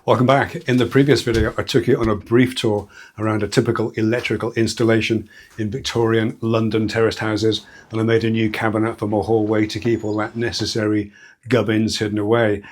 Welcome back. In the previous video, I took you on a brief tour around a typical electrical installation in Victorian London terraced houses, and I made a new cabinet for my hallway to keep all that necessary gubbins hidden away.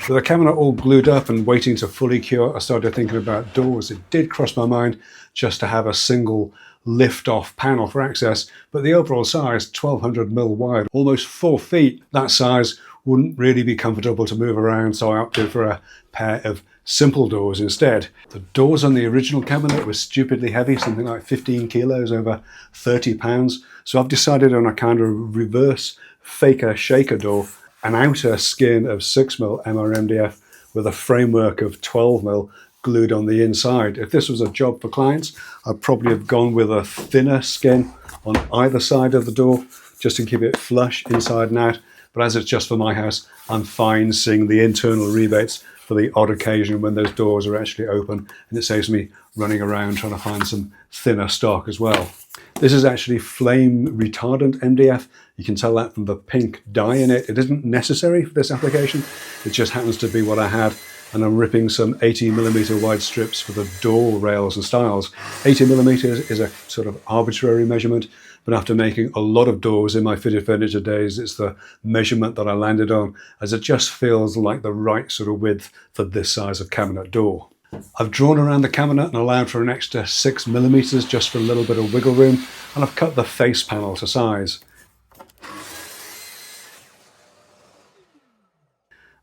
With the cabinet all glued up and waiting to fully cure, I started thinking about doors. It did cross my mind just to have a single lift-off panel for access, but the overall size, 1200mm wide, almost 4 feet, that size wouldn't really be comfortable to move around, so I opted for a pair of simple doors instead. The doors on the original cabinet were stupidly heavy, something like 15 kilos, over 30 pounds, so I've decided on a kind of reverse faker shaker door, an outer skin of 6mm MRMDF with a framework of 12mm glued on the inside. If this was a job for clients, I'd probably have gone with a thinner skin on either side of the door just to keep it flush inside and out. But as it's just for my house, I'm fine seeing the internal rebates for the odd occasion when those doors are actually open, and it saves me running around trying to find some thinner stock as well. This is actually flame retardant MDF. You can tell that from the pink dye in it. It isn't necessary for this application. It just happens to be what I had. And I'm ripping some 80mm wide strips for the door rails and stiles. 80mm is a sort of arbitrary measurement, but after making a lot of doors in my fitted furniture days, it's the measurement that I landed on, as it just feels like the right sort of width for this size of cabinet door. I've drawn around the cabinet and allowed for an extra 6mm just for a little bit of wiggle room, and I've cut the face panel to size.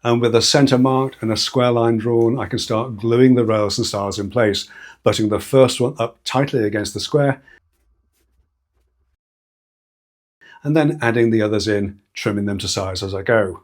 And with a centre marked and a square line drawn, I can start gluing the rails and stiles in place, butting the first one up tightly against the square, and then adding the others in, trimming them to size as I go.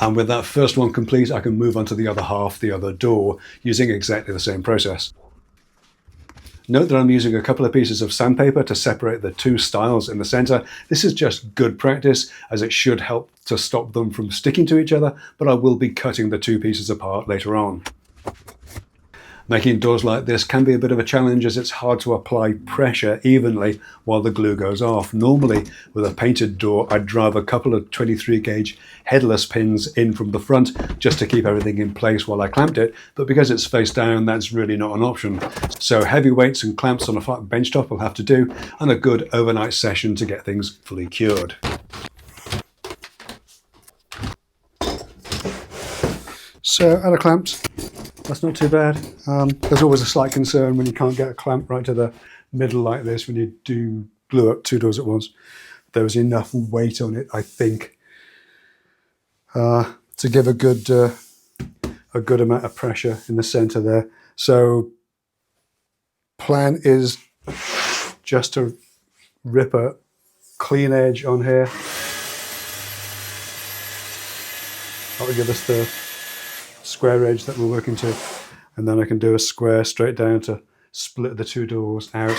And with that first one complete, I can move on to the other half, the other door, using exactly the same process. Note that I'm using a couple of pieces of sandpaper to separate the two stiles in the center. This is just good practice, as it should help to stop them from sticking to each other, but I will be cutting the two pieces apart later on. Making doors like this can be a bit of a challenge, as it's hard to apply pressure evenly while the glue goes off. Normally, with a painted door, I'd drive a couple of 23 gauge headless pins in from the front just to keep everything in place while I clamped it, but because it's face down, that's really not an option. So heavy weights and clamps on a flat bench top will have to do, and a good overnight session to get things fully cured. So out of clamps. That's not too bad. There's always a slight concern when you can't get a clamp right to the middle like this when you do glue up two doors at once. There was enough weight on it, I think, to give a good amount of pressure in the center there. So plan is just to rip a clean edge on here. That will give us the square edge that we're working to, and then I can do a square straight down to split the two doors out.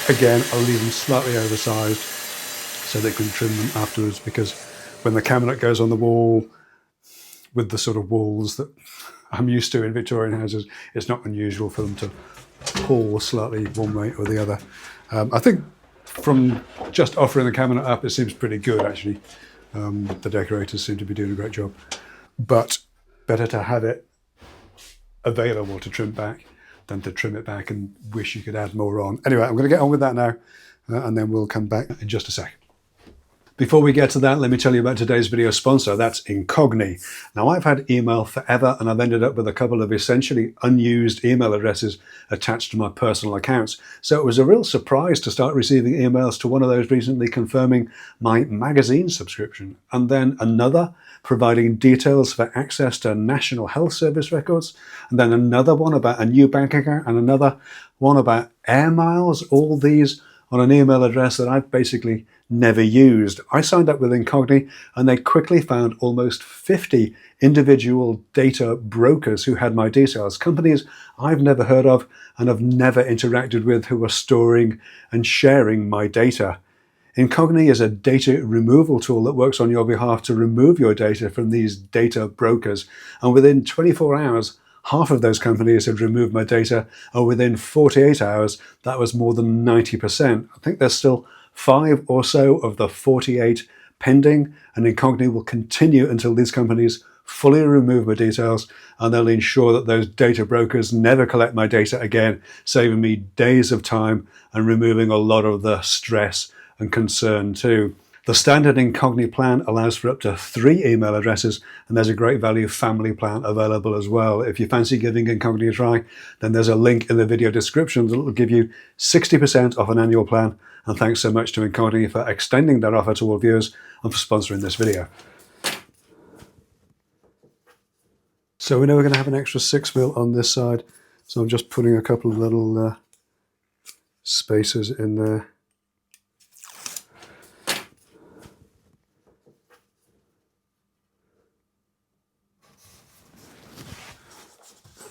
Again, I'll leave them slightly oversized so they can trim them afterwards, because when the cabinet goes on the wall with the sort of walls that I'm used to in Victorian houses, it's not unusual for them to pull slightly one way or the other. I think from just offering the cabinet up, it seems pretty good actually. The decorators seem to be doing a great job, but better to have it available to trim back than to trim it back and wish you could add more on. Anyway, I'm going to get on with that now, and then we'll come back in just a sec. Before we get to that, let me tell you about today's video sponsor. That's Incogni. Now, I've had email forever, and I've ended up with a couple of essentially unused email addresses attached to my personal accounts. So it was a real surprise to start receiving emails to one of those recently confirming my magazine subscription, and then another providing details for access to National Health Service records, and then another one about a new bank account, and another one about air miles, all these on an email address that I've basically never used. I signed up with Incogni, and they quickly found almost 50 individual data brokers who had my details, companies I've never heard of and have never interacted with, who are storing and sharing my data. Incogni is a data removal tool that works on your behalf to remove your data from these data brokers. And within 24 hours, half of those companies had removed my data, and within 48 hours, that was more than 90%. I think there's still 5 or so of the 48 pending, and Incogni will continue until these companies fully remove my details, and they'll ensure that those data brokers never collect my data again, saving me days of time and removing a lot of the stress and concern too. The standard Incogni plan allows for up to 3 email addresses, and there's a great value family plan available as well. If you fancy giving Incogni a try, then there's a link in the video description that will give you 60% off an annual plan. And thanks so much to Incogni for extending that offer to all viewers and for sponsoring this video. So we know we're going to have an extra 6mm on this side, so I'm just putting a couple of little spacers in there.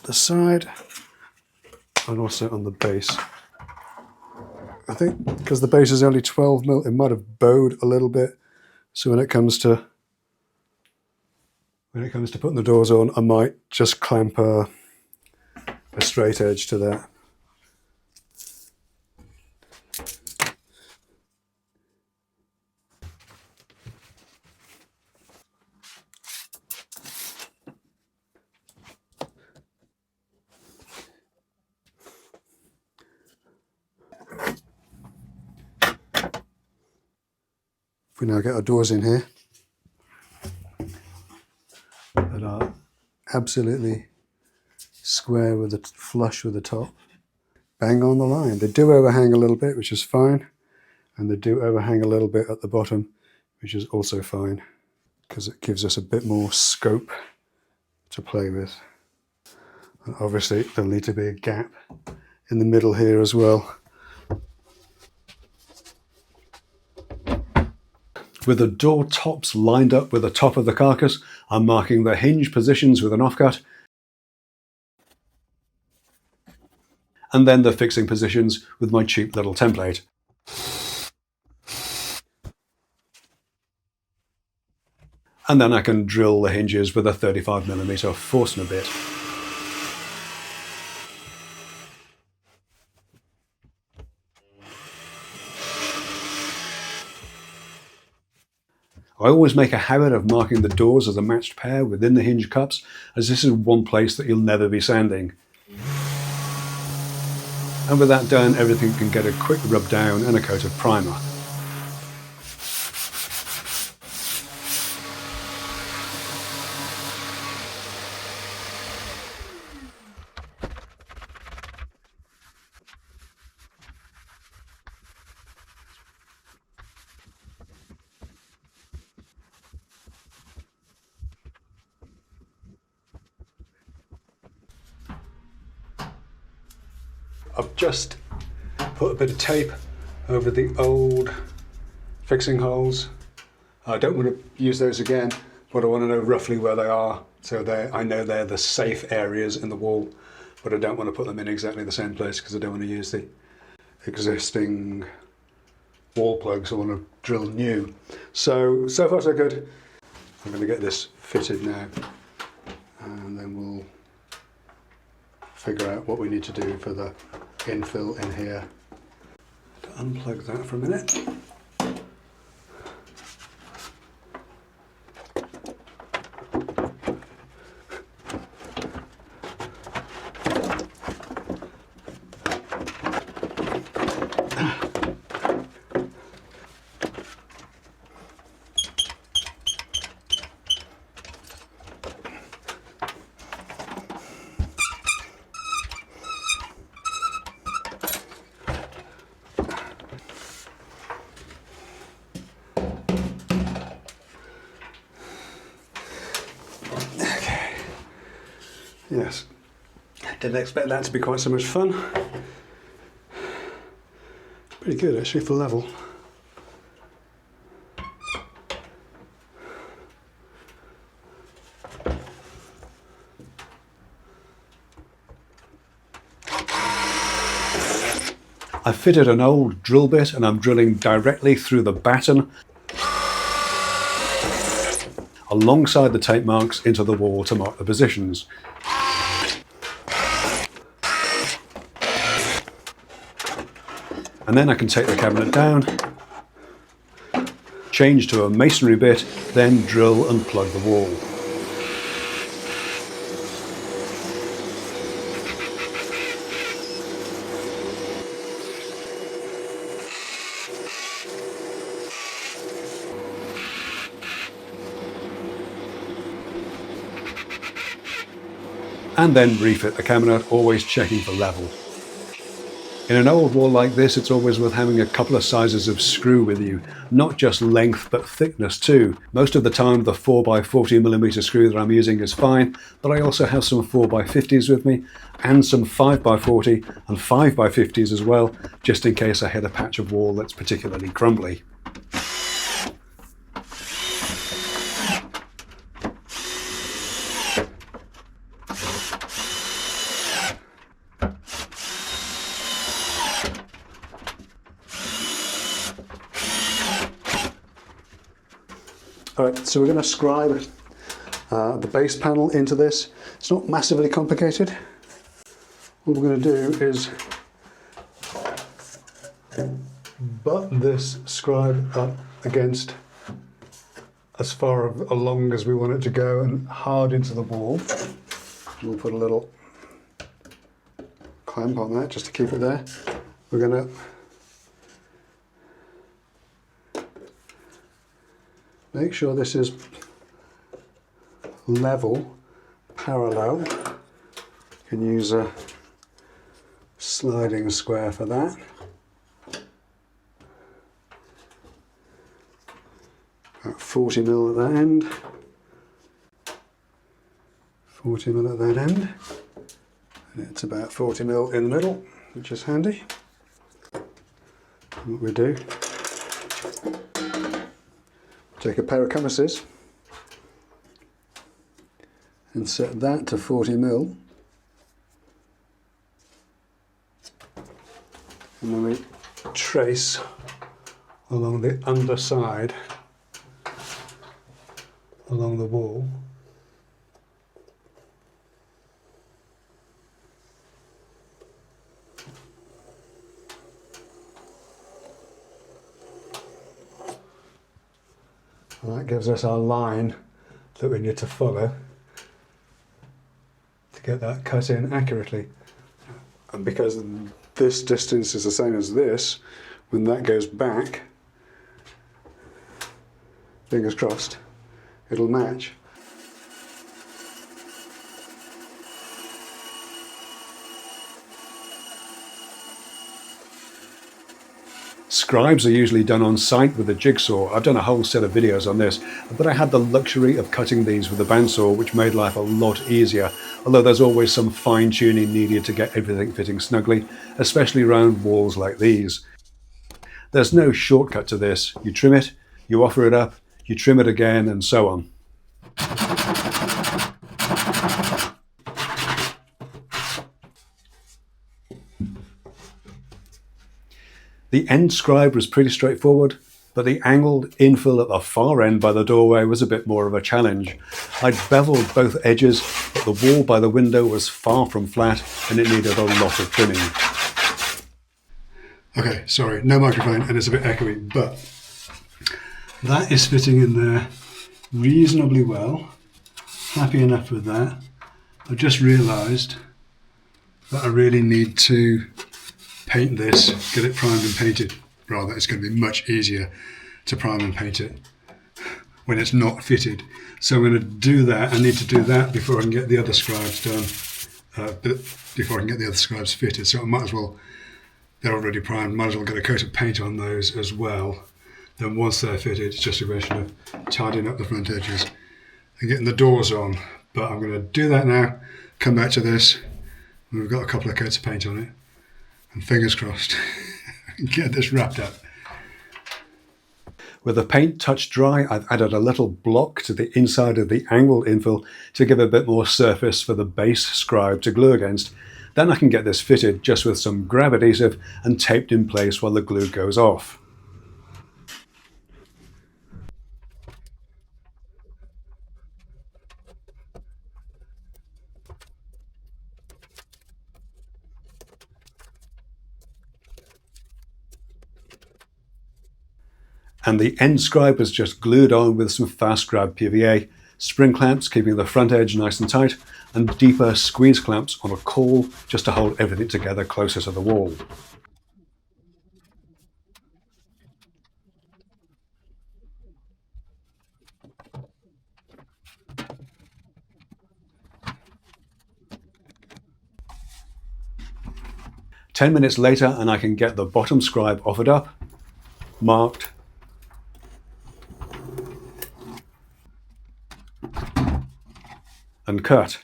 The side and also on the base. I think because the base is only 12mm, it might have bowed a little bit. So when it comes to putting the doors on, I might just clamp a straight edge to that. We now get our doors in here that are absolutely square with the flush with the top. Bang on the line. They do overhang a little bit, which is fine, and they do overhang a little bit at the bottom, which is also fine because it gives us a bit more scope to play with. And obviously there'll need to be a gap in the middle here as well. With the door tops lined up with the top of the carcass, I'm marking the hinge positions with an offcut, and then the fixing positions with my cheap little template. And then I can drill the hinges with a 35mm Forstner bit. I always make a habit of marking the doors as a matched pair within the hinge cups, as this is one place that you'll never be sanding. And with that done, everything can get a quick rub down and a coat of primer. I've just put a bit of tape over the old fixing holes. I don't want to use those again, but I want to know roughly where they are. So I know they're the safe areas in the wall, but I don't want to put them in exactly the same place because I don't want to use the existing wall plugs. I want to drill new. So far so good. I'm going to get this fitted now, and then we'll figure out what we need to do for the infill in here. To unplug that for a minute. Yes, didn't expect that to be quite so much fun. Pretty good actually for level. I've fitted an old drill bit and I'm drilling directly through the batten alongside the tape marks into the wall to mark the positions. And then I can take the cabinet down, change to a masonry bit, then drill and plug the wall. And then refit the cabinet, always checking for level. In an old wall like this, it's always worth having a couple of sizes of screw with you, not just length but thickness too. Most of the time the 4x40mm screw that I'm using is fine, but I also have some 4x50s with me and some 5x40 and 5x50s as well, just in case I hit a patch of wall that's particularly crumbly. Alright, so we're going to scribe the base panel into this. It's not massively complicated. What we're going to do is butt this scribe up against as far along as we want it to go and hard into the wall. We'll put a little clamp on that just to keep it there. We're going to make sure this is level, parallel. You can use a sliding square for that. About 40mm at that end. 40mm at that end. And it's about 40mm in the middle, which is handy. What we do, take a pair of compasses and set that to 40mm, and then we trace along the underside along the wall. And that gives us our line that we need to follow to get that cut in accurately. And because this distance is the same as this, when that goes back, fingers crossed, it'll match. Scribes are usually done on site with a jigsaw. I've done a whole set of videos on this, but I had the luxury of cutting these with a bandsaw, which made life a lot easier, although there's always some fine-tuning needed to get everything fitting snugly, especially around walls like these. There's no shortcut to this. You trim it, you offer it up, you trim it again, and so on. The end scribe was pretty straightforward, but the angled infill at the far end by the doorway was a bit more of a challenge. I'd beveled both edges, but the wall by the window was far from flat and it needed a lot of trimming. Okay, sorry, no microphone and it's a bit echoey, but that is fitting in there reasonably well. Happy enough with that. I've just realised that I really need to paint this, get it primed and painted. Rather, it's going to be much easier to prime and paint it when it's not fitted. So I'm going to do that. I need to do that before I can get the other scribes done, before I can get the other scribes fitted. So I might as well, they're already primed, might as well get a coat of paint on those as well. Then once they're fitted, it's just a question of tidying up the front edges and getting the doors on. But I'm going to do that now, come back to this. We've got a couple of coats of paint on it. And fingers crossed, get this wrapped up. With the paint touched dry, I've added a little block to the inside of the angled infill to give a bit more surface for the base scribe to glue against. Then I can get this fitted just with some grab adhesive and taped in place while the glue goes off. And the end scribe is just glued on with some fast grab PVA, spring clamps keeping the front edge nice and tight, and deeper squeeze clamps on a caul just to hold everything together closer to the wall. "10 minutes later and I can get the bottom scribe offered up, marked, and cut.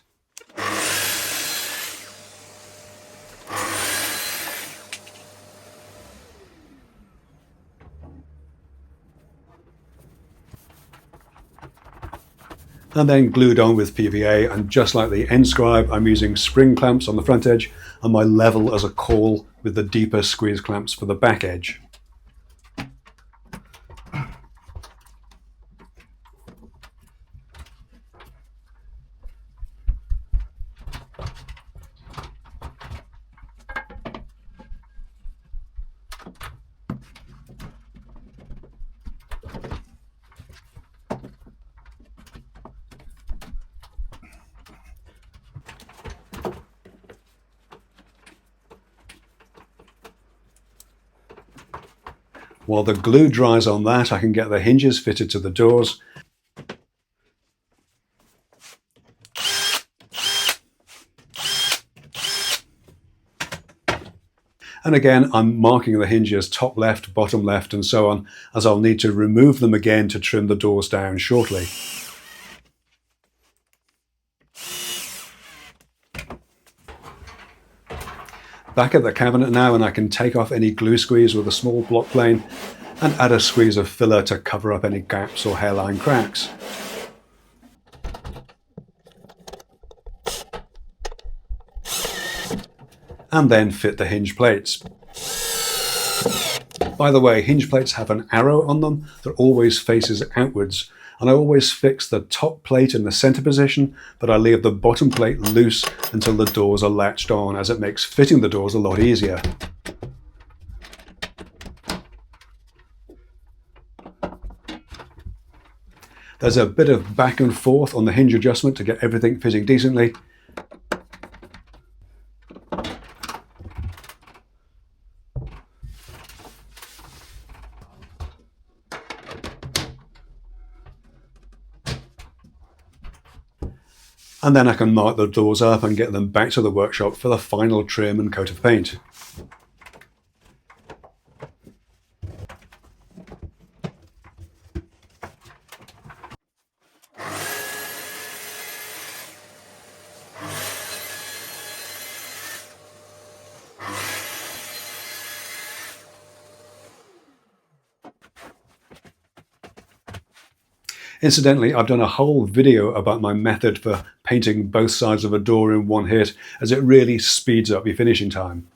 And then glued on with PVA, and just like the end scribe, I'm using spring clamps on the front edge and my level as a caul with the deeper squeeze clamps for the back edge. While the glue dries on that, I can get the hinges fitted to the doors. And again, I'm marking the hinges top left, bottom left, and so on, as I'll need to remove them again to trim the doors down shortly. Back at the cabinet now, and I can take off any glue squeeze with a small block plane and add a squeeze of filler to cover up any gaps or hairline cracks. And then fit the hinge plates. By the way, hinge plates have an arrow on them that always faces outwards, and I always fix the top plate in the center position, but I leave the bottom plate loose until the doors are latched on, as it makes fitting the doors a lot easier. There's a bit of back and forth on the hinge adjustment to get everything fitting decently. And then I can mark the doors up and get them back to the workshop for the final trim and coat of paint. Incidentally, I've done a whole video about my method for painting both sides of a door in one hit, as it really speeds up your finishing time.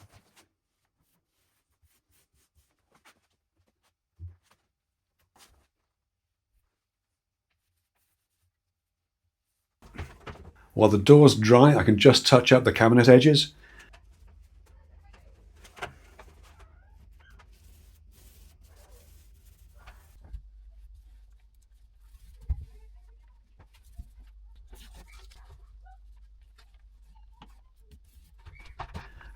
While the doors dry, I can just touch up the cabinet edges.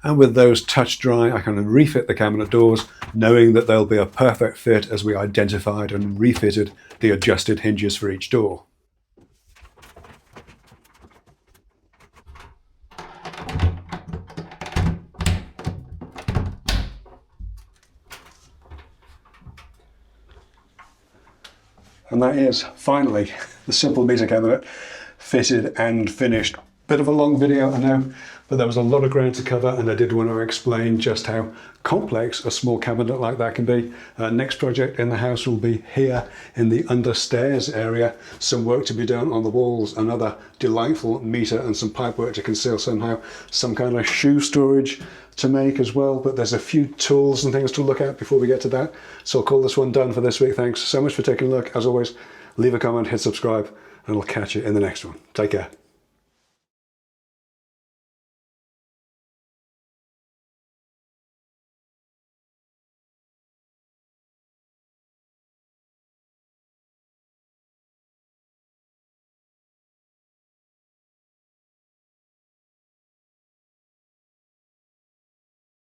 And with those touch dry, I can refit the cabinet doors, knowing that they'll be a perfect fit as we identified and refitted the adjusted hinges for each door. And that is finally the simple meter cabinet fitted and finished. Bit of a long video, I know, But there was a lot of ground to cover, and I did want to explain just how complex a small cabinet like that can be. Next project in the house will be here in the understairs area. Some work to be done on the walls, another delightful meter and some pipework to conceal somehow some kind of shoe storage to make as well. But there's a few tools and things to look at before we get to that. So I'll call this one done for this week. Thanks so much for taking a look. As always, leave a comment, hit subscribe, and I'll catch you in the next one. Take care.